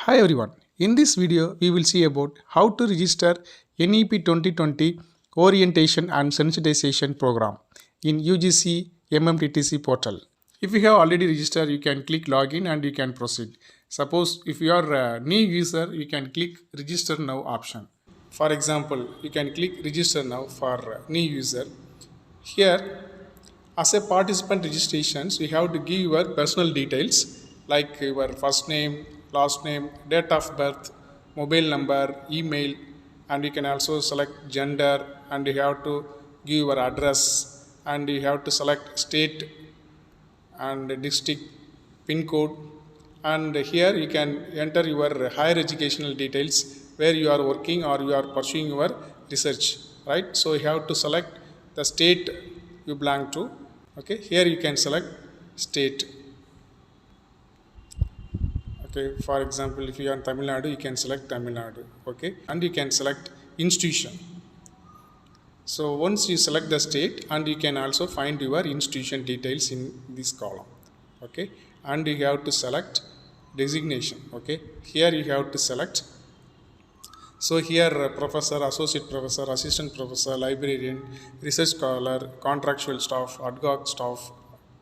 Hi everyone, in this video we will see about how to register NEP 2020 Orientation and Sensitization Program in UGC MMTTC Portal. If you have already registered, you can click login and you can proceed. Suppose if you are a new user, you can click register now option. For example, you can click register now for new user. Here, as a participant registrations, you have to give your personal details like your first name, last name, date of birth, mobile number, email, and you can also select gender, and you have to give your address, and you have to select state and district, pin code, and here you can enter your higher educational details where you are working or you are pursuing your research, right? So you have to select the state you belong to. Okay, here you can select state. Okay, for example, if you are in Tamil Nadu, you can select Tamil Nadu. Okay, and you can select institution. So once you select the state, and you can also find your institution details in this column. Okay, and you have to select designation. Okay, here you have to select. So here professor, associate professor, assistant professor, librarian, research scholar, contractual staff, ad hoc staff,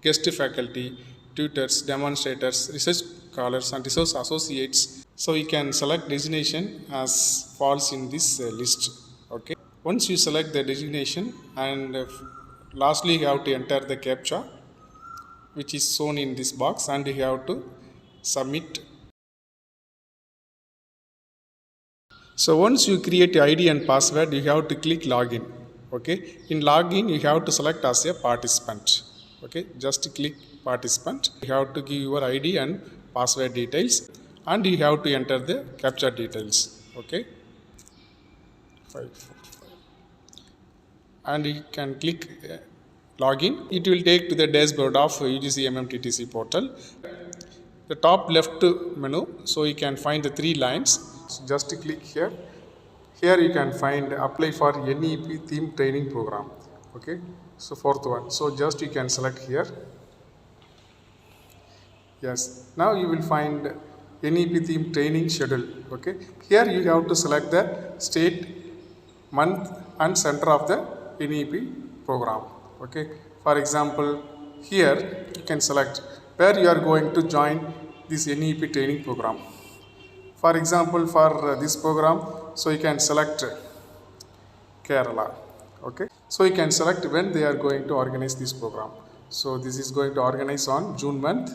guest faculty, tutors, demonstrators, research scholars, and research associates. So you can select designation as falls in this list. Okay. Once you select the designation, and lastly you have to enter the CAPTCHA, which is shown in this box, and you have to submit. So once you create your ID and password, you have to click login. Okay, in login you have to select as a participant. Okay, just click participant. You have to give your ID and password details, and you have to enter the CAPTCHA details. Okay, 545, and you can click login. It will take to the dashboard of UGC MMTTC Portal. The top left menu, so you can find the three lines. So just click here. Here you can find apply for NEP theme training program. Okay, so fourth one. So just you can select here. Yes, now you will find NEP theme training schedule. Okay, here you have to select the state, month, and center of the NEP program. Okay, for example, here you can select where you are going to join this NEP training program. For example, for this program, so you can select Kerala. Okay, so you can select when they are going to organize this program. So this is going to organize on June month,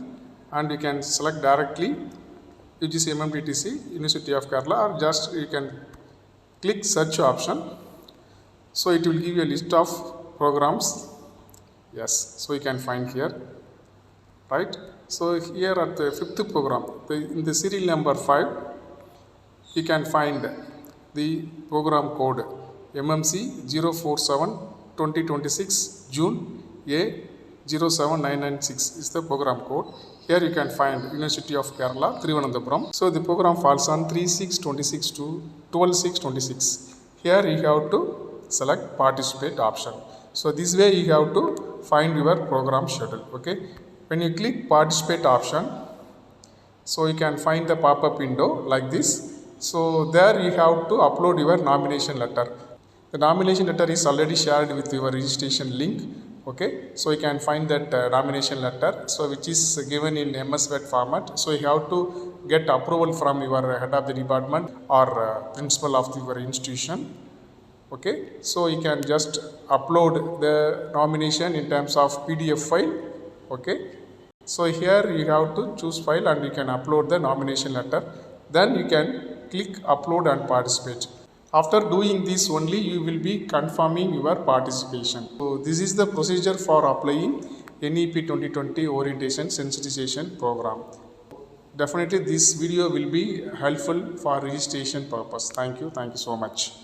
and you can select directly UGC MMTTC University of Kerala, or just you can click search option. So it will give you a list of programs. Yes, so you can find here, right? So here at the fifth program, in the serial number 5, you can find the program code MMC 047 2026 June A 07996 is the program code. Here you can find University of Kerala, Thiruvananthapuram. So the program falls on 3/6/26 to 12/6/26. Here you have to select participate option. So this way you have to find your program schedule. Okay, when you click participate option, so you can find the pop-up window like this. So there you have to upload your nomination letter. The nomination letter is already shared with your registration link. Okay, so you can find that nomination letter, so which is given in MS Word format. So you have to get approval from your head of the department or principal of your institution. Okay, so you can just upload the nomination in terms of PDF file. Okay, so here you have to choose file and you can upload the nomination letter. Then you can click upload and participate. After doing this only, you will be confirming your participation. So this is the procedure for applying NEP 2020 Orientation Sensitization Program. Definitely this video will be helpful for registration purpose. Thank you so much.